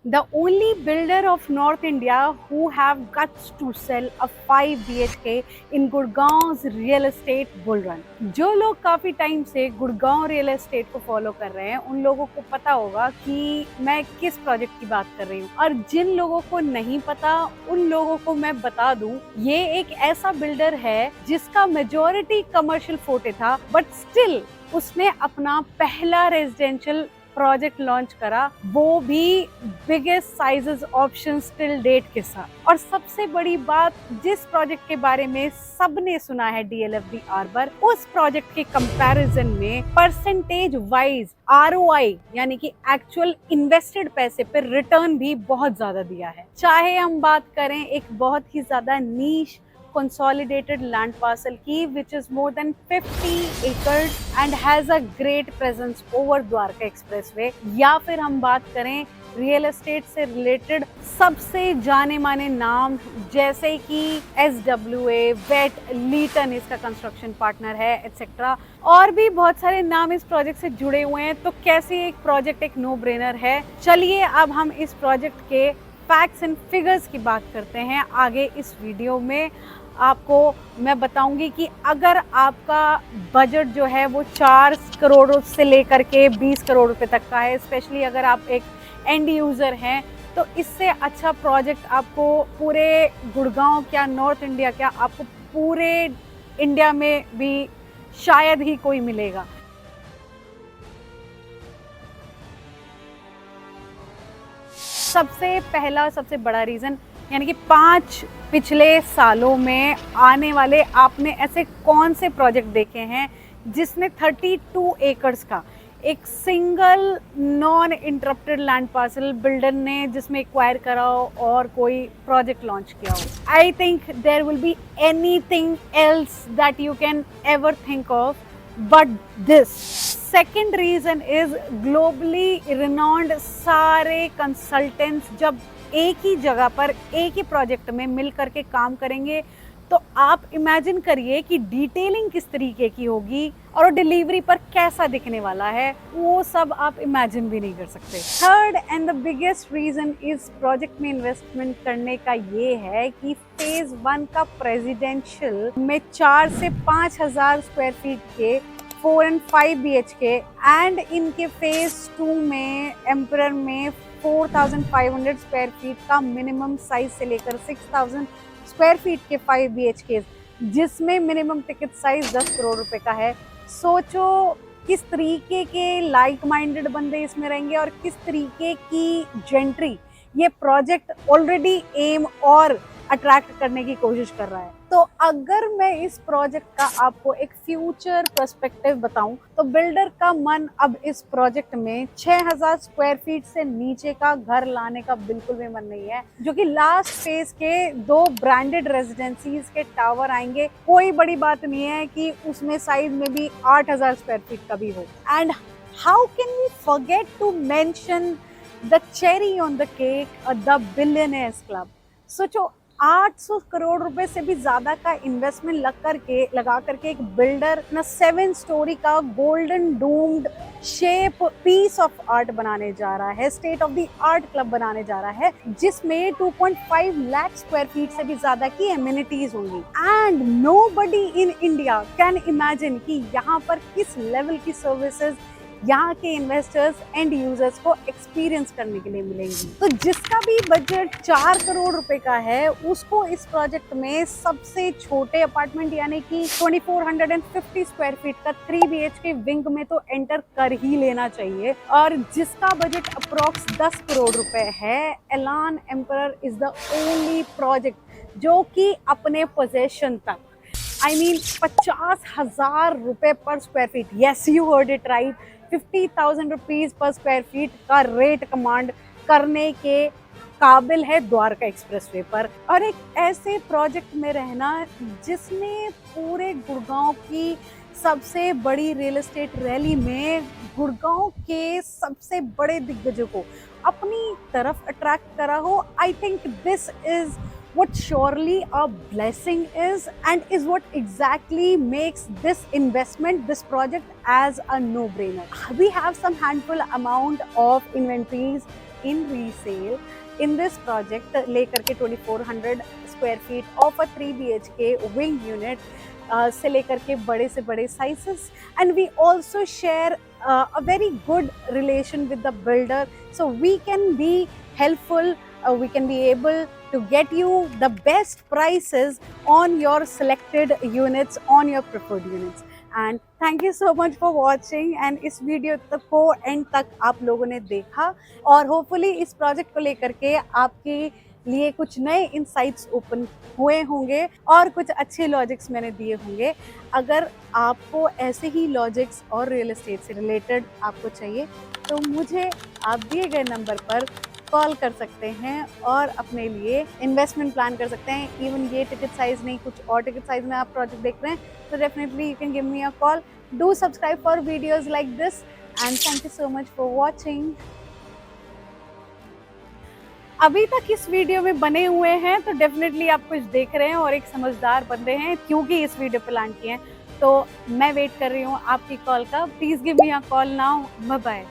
the only builder of North India who have guts to sell a 5 BHK in Gurgaon's real estate bull run. जो लोग काफी time से Gurgaon real estate को follow कर रहे हैं उन लोगों को पता होगा कि मैं किस प्रोजेक्ट की बात कर रही हूँ, और जिन लोगों को नहीं पता उन लोगों को मैं बता दूं, ये एक ऐसा बिल्डर है जिसका मेजॉरिटी कमर्शियल फोटे था, बट स्टिल उसने अपना पहला रेजिडेंशियल प्रोजेक्ट लॉन्च करा, वो भी biggest sizes options till date के साथ। और सबसे बड़ी बात, जिस प्रोजेक्ट के बारे में सबने सुना है DLF आर्बर, उस प्रोजेक्ट के कंपैरिजन में परसेंटेज वाइज ROI यानी कि एक्चुअल इन्वेस्टेड पैसे पर रिटर्न भी बहुत ज्यादा दिया है। चाहे हम बात करें एक बहुत ही ज्यादा नीश consolidated land parcel की which is more than 50 acres and has a great presence over Dwarka expressway, या फिर हम बात करें रियल एस्टेट से रिलेटेड सबसे जाने माने नाम जैसे कि SWA, वेट, लीटन इसका कंस्ट्रक्शन पार्टनर है, एटसेट्रा, और भी बहुत सारे नाम इस प्रोजेक्ट से जुड़े हुए हैं। तो कैसे एक प्रोजेक्ट एक नो ब्रेनर है। चलिए अब हम इस प्रोजेक्ट के फैक्ट्स एंड फिगर्स की बात करते हैं। आगे इस वीडियो में आपको मैं बताऊंगी कि अगर आपका बजट जो है वो 4 करोड़ से लेकर के 20 करोड़ रुपए तक का है, स्पेशली अगर आप एक एंड यूज़र हैं, तो इससे अच्छा प्रोजेक्ट आपको पूरे गुड़गांव क्या, नॉर्थ इंडिया क्या, आपको पूरे इंडिया में भी शायद ही कोई मिलेगा। सबसे पहला सबसे बड़ा रीज़न यानी कि 5 पिछले सालों में आने वाले आपने ऐसे कौन से प्रोजेक्ट देखे हैं जिसने 32 एकर्स का एक single non interrupted land parcel builder ने जिसमें एक्वायर करा हो और कोई प्रोजेक्ट लॉन्च किया हो। I think there will be anything else that you can ever think of but this. Second reason is globally renowned सारे कंसल्टेंट्स जब एक ही जगह पर एक ही प्रोजेक्ट में मिल करके काम करेंगे तो आप इमेजिन करिए कि डिटेलिंग किस तरीके की होगी और डिलीवरी पर कैसा दिखने वाला है, वो सब आप इमेजिन भी नहीं कर सकते। Third and the biggest reason इस प्रोजेक्ट में इन्वेस्टमेंट करने का ये है कि फेज 1 का प्रेसिडेंशियल में 4 से 5,000 स्क्वायर फीट के 4 and 5 BHK एंड इनके फेज 2 में एम्परर में 4,500 स्क्वायर फीट का मिनिमम साइज से लेकर 6,000 स्क्वायर फीट के 5 BHK जिसमें मिनिमम टिकट साइज 10 करोड़ रुपए का है। सोचो किस तरीके के लाइक माइंडेड बंदे इसमें रहेंगे और किस तरीके की जेंट्री ये प्रोजेक्ट ऑलरेडी एम और अट्रैक्ट करने की कोशिश कर रहा है। तो अगर मैं इस प्रोजेक्ट का आपको एक फ्यूचर पर्सपेक्टिव बताऊं तो बिल्डर का मन अब इस प्रोजेक्ट में 6,000 स्क्वायर फीट से नीचे का घर लाने का बिल्कुल भी मन नहीं है, जो कि लास्ट फेज के 2 ब्रांडेड रेजिडेंसीज के टावर आएंगे। कोई बड़ी बात नहीं है कि उसमें साइज में भी 8,000 स्क्वायर फीट का भी हो। And how can we forget to mention the cherry on the cake, the billionaires club. सोचो 800 करोड़ रुपए से भी ज्यादा का इन्वेस्टमेंट लगा करके एक बिल्डर ना 7 स्टोरी का golden domed shape piece of art बनाने जा रहा है, state of the art club बनाने जा रहा है, जिसमें 2.5 लाख स्क्वायर फीट से भी ज्यादा की एमिनिटीज होंगी। And nobody in India can imagine कि यहाँ पर किस लेवल की सर्विसेज यहाँ के इन्वेस्टर्स एंड यूजर्स को एक्सपीरियंस करने के लिए मिलेंगी। तो जिसका भी बजट 4 करोड़ रुपए का है उसको इस प्रोजेक्ट में सबसे छोटे अपार्टमेंट यानी कि 2450 स्क्वायर फीट का 3 BHK विंग में तो एंटर कर ही लेना चाहिए। और जिसका बजट अप्रोक्स 10 करोड़ रुपए है, एलान emperor is the only project जो कि अपने पोजेशन तक I mean 50,000 रुपए पर square feet, yes you heard it right, 50,000 rupees per square feet का रेट कमांड करने के काबिल है द्वारका एक्सप्रेसवे पर। और एक ऐसे प्रोजेक्ट में रहना जिसने पूरे गुड़गांव की सबसे बड़ी रियल एस्टेट रैली में गुड़गांव के सबसे बड़े दिग्गजों को अपनी तरफ अट्रैक्ट करा हो, I think this is what surely a blessing is and is what exactly makes this investment, this project as a no-brainer. We have some handful amount of inventories in resale in this project लेकर के 2400 square feet of a 3 BHK wing unit से लेकर के बड़े से बड़े sizes and we also share a very good relation with the builder, so we can be helpful, we can be able to get you the best prices on your selected units, on your preferred units. And thank you so much for watching and इस video तक को and तक आप लोगों ने देखा और hopefully इस प्रोजेक्ट को लेकर के आपके लिए कुछ नए इंसाइट्स ओपन हुए होंगे और कुछ अच्छे लॉजिक्स मैंने दिए होंगे। अगर आपको ऐसे ही लॉजिक्स और रियल एस्टेट से रिलेटेड आपको चाहिए तो मुझे आप दिए गए नंबर पर कॉल कर सकते हैं और अपने लिए इन्वेस्टमेंट प्लान कर सकते हैं। इवन ये टिकट साइज नहीं, कुछ और टिकट साइज में आप प्रोजेक्ट देख रहे हैं तो definitely you can give me a call. Do subscribe for videos like this and thank you so much for watching. अभी तक इस वीडियो में बने हुए हैं तो डेफिनेटली आप कुछ देख रहे हैं और एक समझदार बंदे हैं क्योंकि इस वीडियो पे लैंड किए हैं। तो मैं वेट कर रही हूँ आपकी कॉल का। Please give me a call now. Bye bye.